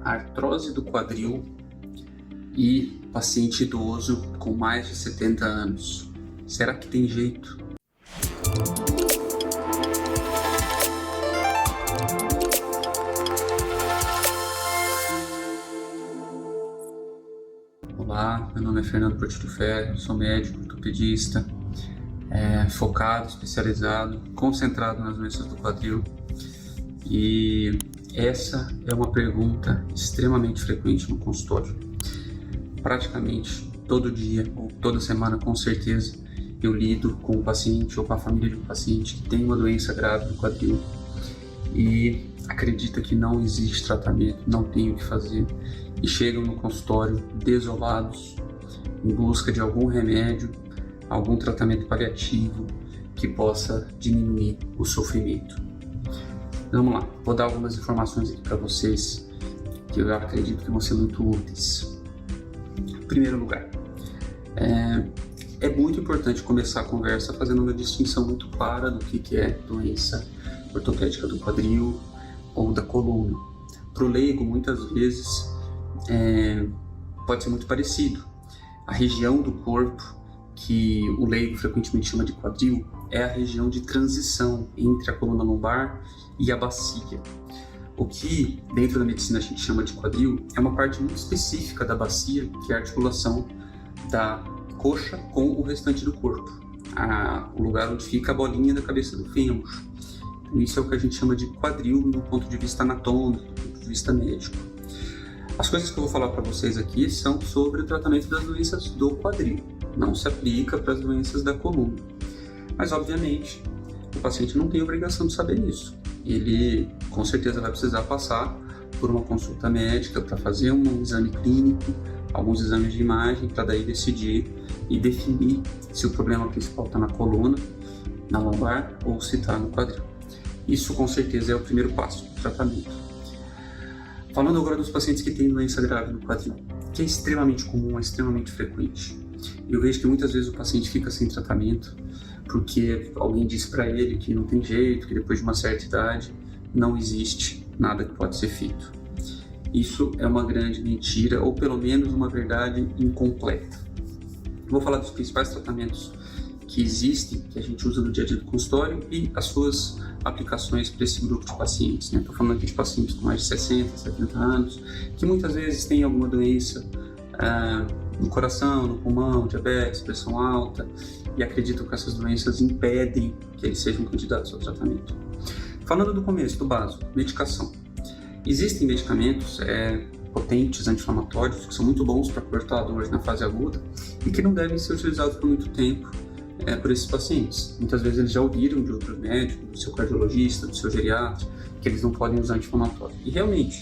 artrose do quadril e paciente idoso com mais de 70 anos. Será que tem jeito? Olá, meu nome é Fernando Portillo Ferro, sou médico, ortopedista, focado, especializado, concentrado nas doenças do quadril. E essa é uma pergunta extremamente frequente no consultório. Praticamente todo dia ou toda semana, com certeza, eu lido com um paciente ou com a família de um paciente que tem uma doença grave no quadril e acredita que não existe tratamento, não tem o que fazer, e chegam no consultório desolados, em busca de algum remédio, algum tratamento paliativo que possa diminuir o sofrimento. Vamos lá, vou dar algumas informações aqui para vocês que eu acredito que vão ser muito úteis. Em primeiro lugar, é muito importante começar a conversa fazendo uma distinção muito clara do que é doença ortopédica do quadril ou da coluna. Para o leigo, muitas vezes, pode ser muito parecido. A região do corpo que o leigo frequentemente chama de quadril é a região de transição entre a coluna lombar e a bacia. O que dentro da medicina a gente chama de quadril é uma parte muito específica da bacia, que é a articulação da coxa com o restante do corpo, o lugar onde fica a bolinha da cabeça do fêmur. Então, isso é o que a gente chama de quadril do ponto de vista anatômico, do ponto de vista médico. As coisas que eu vou falar para vocês aqui são sobre o tratamento das doenças do quadril, não se aplica para as doenças da coluna. Mas, obviamente, o paciente não tem obrigação de saber isso. Ele, com certeza, vai precisar passar por uma consulta médica para fazer um exame clínico, alguns exames de imagem, para daí decidir e definir se o problema principal está na coluna, na lombar ou se está no quadril. Isso, com certeza, é o primeiro passo do tratamento. Falando agora dos pacientes que têm doença grave no quadril, que é extremamente comum, é extremamente frequente. Eu vejo que muitas vezes o paciente fica sem tratamento porque alguém disse para ele que não tem jeito, que depois de uma certa idade não existe nada que pode ser feito. Isso é uma grande mentira, ou pelo menos uma verdade incompleta. Vou falar dos principais tratamentos que existem, que a gente usa no dia a dia do consultório e as suas aplicações para esse grupo de pacientes. Estou falando aqui de pacientes com mais de 60, 70 anos, que muitas vezes têm alguma doença no coração, no pulmão, diabetes, pressão alta, e acreditam que essas doenças impedem que eles sejam candidatos ao tratamento. Falando do começo, do básico, medicação. Existem medicamentos potentes, anti-inflamatórios, que são muito bons para cortar a dor na fase aguda e que não devem ser utilizados por muito tempo por esses pacientes. Muitas vezes eles já ouviram de outros médicos, do seu cardiologista, do seu geriatra, que eles não podem usar anti-inflamatório. E realmente,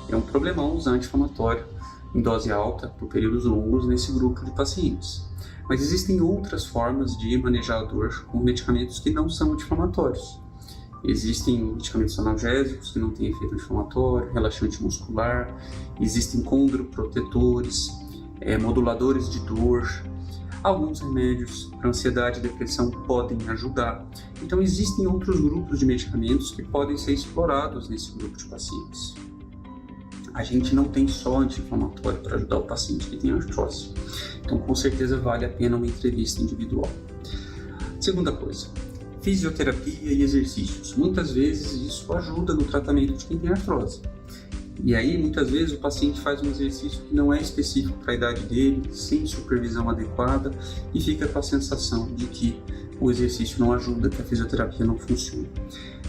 é um problemão usar anti-inflamatório em dose alta por períodos longos nesse grupo de pacientes. Mas existem outras formas de manejar a dor com medicamentos que não são anti-inflamatórios. Existem medicamentos analgésicos que não têm efeito anti-inflamatório, relaxante muscular, existem condroprotetores, moduladores de dor. Alguns remédios para ansiedade e depressão podem ajudar. Então existem outros grupos de medicamentos que podem ser explorados nesse grupo de pacientes. A gente não tem só anti-inflamatório para ajudar o paciente que tem artrose. Então, com certeza, vale a pena uma entrevista individual. Segunda coisa, fisioterapia e exercícios. Muitas vezes isso ajuda no tratamento de quem tem artrose. E aí, muitas vezes, o paciente faz um exercício que não é específico para a idade dele, sem supervisão adequada, e fica com a sensação de que o exercício não ajuda, que a fisioterapia não funciona.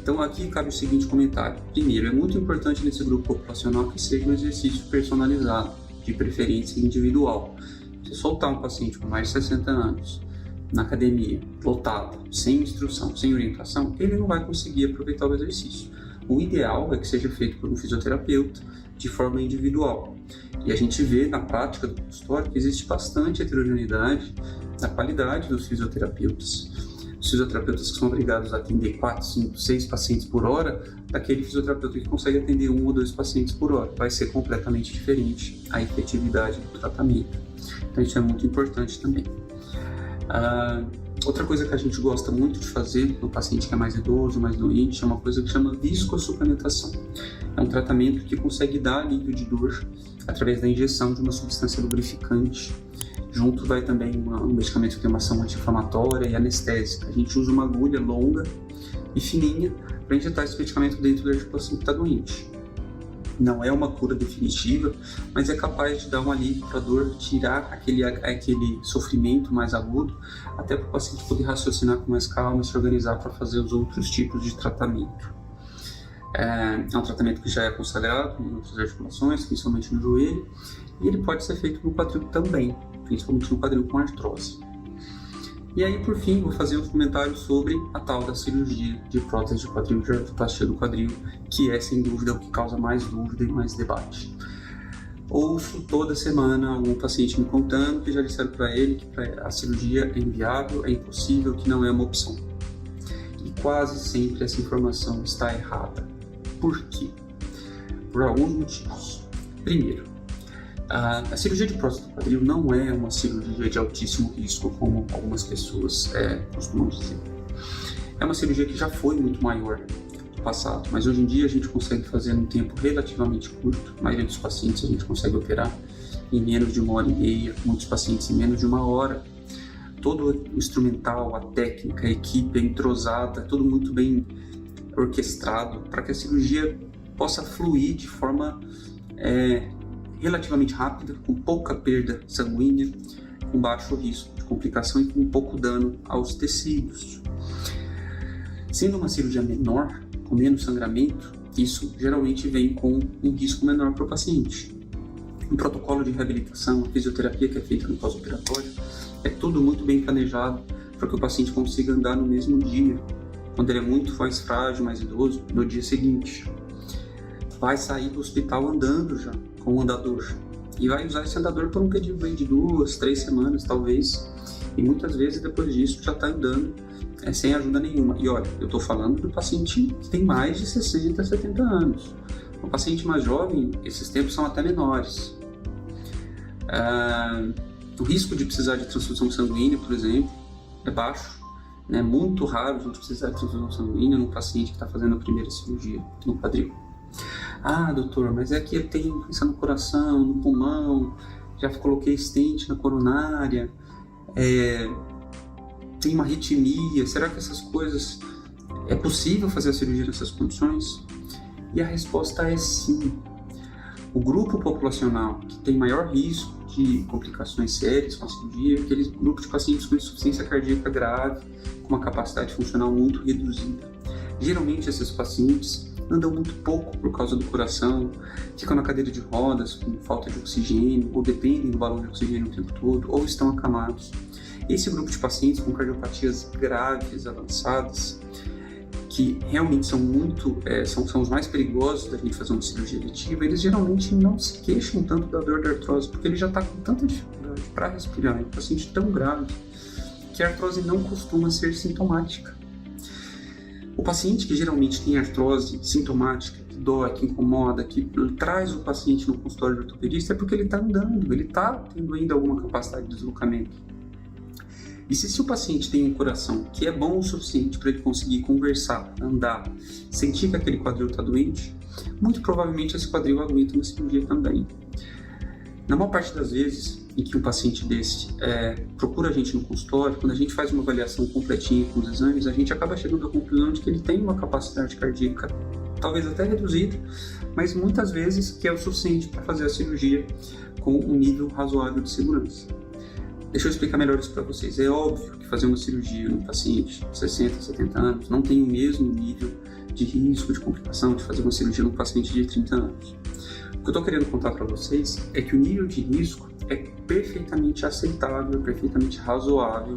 Então aqui cabe o seguinte comentário. Primeiro, é muito importante nesse grupo populacional que seja um exercício personalizado, de preferência individual. Se soltar um paciente com mais de 60 anos na academia, lotado, sem instrução, sem orientação, ele não vai conseguir aproveitar o exercício. O ideal é que seja feito por um fisioterapeuta de forma individual. E a gente vê na prática do consultório que existe bastante heterogeneidade na qualidade dos fisioterapeutas. Os fisioterapeutas que são obrigados a atender 4, 5, 6 pacientes por hora, daquele fisioterapeuta que consegue atender 1 ou 2 pacientes por hora. Vai ser completamente diferente a efetividade do tratamento. Então isso é muito importante também. Outra coisa que a gente gosta muito de fazer no paciente que é mais idoso, mais doente, é uma coisa que chama viscosuplementação. É um tratamento que consegue dar alívio de dor através da injeção de uma substância lubrificante. Junto vai também um medicamento que tem uma ação anti-inflamatória e anestésica. A gente usa uma agulha longa e fininha para injetar esse medicamento dentro da articulação que está doente. Não é uma cura definitiva, mas é capaz de dar um alívio para a dor, tirar aquele sofrimento mais agudo, até para o paciente poder raciocinar com mais calma e se organizar para fazer os outros tipos de tratamento. É um tratamento que já é consagrado em outras articulações, principalmente no joelho, e ele pode ser feito no quadril também, principalmente no quadril com artrose. E aí, por fim, vou fazer uns comentários sobre a tal da cirurgia de prótese de quadril, de artroplastia do quadril, que é, sem dúvida, o que causa mais dúvida e mais debate. Ouço toda semana algum paciente me contando que já disseram para ele que a cirurgia é inviável, é impossível, que não é uma opção. E quase sempre essa informação está errada. Por quê? Por alguns motivos. Primeiro, a cirurgia de prótese do quadril não é uma cirurgia de altíssimo risco, como algumas pessoas costumam dizer. É uma cirurgia que já foi muito maior no passado, mas hoje em dia a gente consegue fazer num tempo relativamente curto. A maioria dos pacientes a gente consegue operar em menos de 1h30, muitos pacientes em menos de 1 hora. Todo o instrumental, a técnica, a equipe é entrosada, tudo muito bem orquestrado para que a cirurgia possa fluir de forma relativamente rápida, com pouca perda sanguínea, com baixo risco de complicação e com pouco dano aos tecidos. Sendo uma cirurgia menor, com menos sangramento, isso geralmente vem com um risco menor para o paciente. O protocolo de reabilitação, a fisioterapia que é feita no pós-operatório, é tudo muito bem planejado para que o paciente consiga andar no mesmo dia, quando ele é muito mais frágil, mais idoso, no dia seguinte. Vai sair do hospital andando já, com o andador. E vai usar esse andador por um período de 2, 3 semanas, talvez. E muitas vezes, depois disso, já está andando sem ajuda nenhuma. E olha, eu estou falando do paciente que tem mais de 60, 70 anos. O paciente mais jovem, esses tempos são até menores. O risco de precisar de transfusão sanguínea, por exemplo, é baixo. É muito raro a gente precisar de transfusão sanguínea num paciente que está fazendo a primeira cirurgia no quadril. Ah, doutor, mas é que eu tenho doença no coração, no pulmão, já coloquei stent na coronária, tem uma arritmia, será que essas coisas... É possível fazer a cirurgia nessas condições? E a resposta é sim. O grupo populacional que tem maior risco de complicações sérias com a cirurgia é aquele grupo de pacientes com insuficiência cardíaca grave, com uma capacidade funcional muito reduzida. Geralmente esses pacientes andam muito pouco por causa do coração, ficam na cadeira de rodas com falta de oxigênio, ou dependem do balão de oxigênio o tempo todo, ou estão acamados. Esse grupo de pacientes com cardiopatias graves, avançadas, que realmente são são os mais perigosos da gente fazer uma cirurgia eletiva, eles geralmente não se queixam tanto da dor da artrose, porque ele já está com tanta dificuldade para respirar. É um paciente tão grave que a artrose não costuma ser sintomática. O paciente que geralmente tem artrose sintomática, que dói, que incomoda, que traz o paciente no consultório de ortopedista é porque ele está andando, ele está tendo ainda alguma capacidade de deslocamento. E se o paciente tem um coração que é bom o suficiente para ele conseguir conversar, andar, sentir que aquele quadril está doente, muito provavelmente esse quadril aguenta uma cirurgia também. Na maior parte das vezes em que um paciente desse procura a gente no consultório, quando a gente faz uma avaliação completinha com os exames, a gente acaba chegando à conclusão de que ele tem uma capacidade cardíaca, talvez até reduzida, mas muitas vezes que é o suficiente para fazer a cirurgia com um nível razoável de segurança. Deixa eu explicar melhor isso para vocês. É óbvio que fazer uma cirurgia no paciente de 60, 70 anos não tem o mesmo nível de risco, de complicação de fazer uma cirurgia num paciente de 30 anos. O que eu estou querendo contar para vocês é que o nível de risco é perfeitamente aceitável, perfeitamente razoável,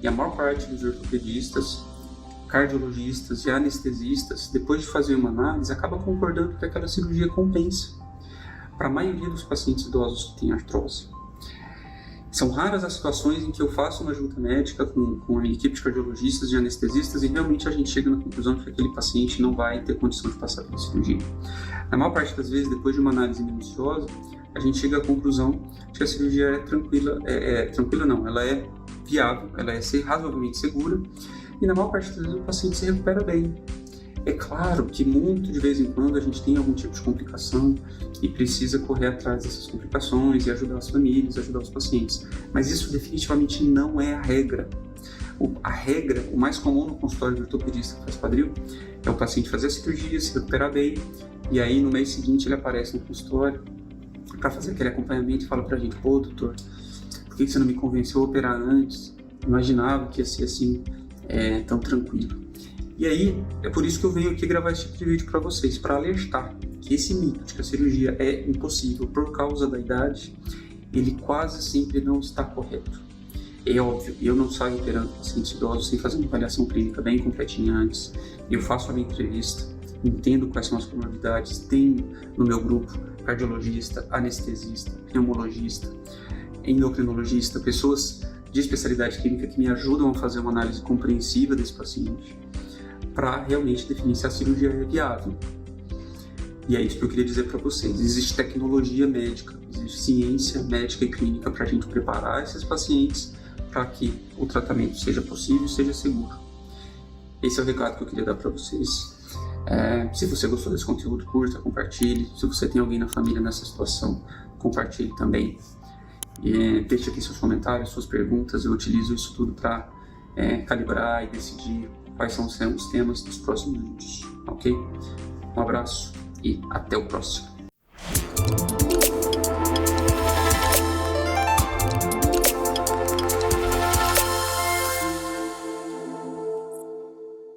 e a maior parte dos ortopedistas, cardiologistas e anestesistas, depois de fazer uma análise, acaba concordando que aquela cirurgia compensa para a maioria dos pacientes idosos que têm artrose. São raras as situações em que eu faço uma junta médica com a minha equipe de cardiologistas e anestesistas e realmente a gente chega na conclusão de que aquele paciente não vai ter condição de passar pela cirurgia. Na maior parte das vezes, depois de uma análise minuciosa, a gente chega à conclusão de que a cirurgia é tranquila, ela é viável, ela é razoavelmente segura, e na maior parte das vezes o paciente se recupera bem. É claro que muito de vez em quando a gente tem algum tipo de complicação e precisa correr atrás dessas complicações e ajudar as famílias, ajudar os pacientes, mas isso definitivamente não é a regra. A regra, o mais comum no consultório do ortopedista que faz quadril, é o paciente fazer a cirurgia, se recuperar bem, e aí no mês seguinte ele aparece no consultório para fazer aquele acompanhamento e fala pra gente: pô, doutor, por que você não me convenceu a operar antes? Imaginava que ia ser assim, tão tranquilo. E aí, é por isso que eu venho aqui gravar esse tipo de vídeo para vocês, para alertar que esse mito de que a cirurgia é impossível por causa da idade, ele quase sempre não está correto. É óbvio, eu não saio operando pacientes idosos sem fazer uma avaliação clínica bem completinha antes. Eu faço a minha entrevista, entendo quais são as comorbidades, tenho no meu grupo cardiologista, anestesista, pneumologista, endocrinologista, pessoas de especialidade clínica que me ajudam a fazer uma análise compreensiva desse paciente, para realmente definir se a cirurgia é viável. E é isso que eu queria dizer para vocês. Existe tecnologia médica, existe ciência médica e clínica para a gente preparar esses pacientes para que o tratamento seja possível e seja seguro. Esse é o recado que eu queria dar para vocês. Se você gostou desse conteúdo, curta, compartilhe. Se você tem alguém na família nessa situação, compartilhe também. Deixe aqui seus comentários, suas perguntas. Eu utilizo isso tudo para calibrar e decidir quais são os temas dos próximos vídeos, ok? Um abraço e até o próximo.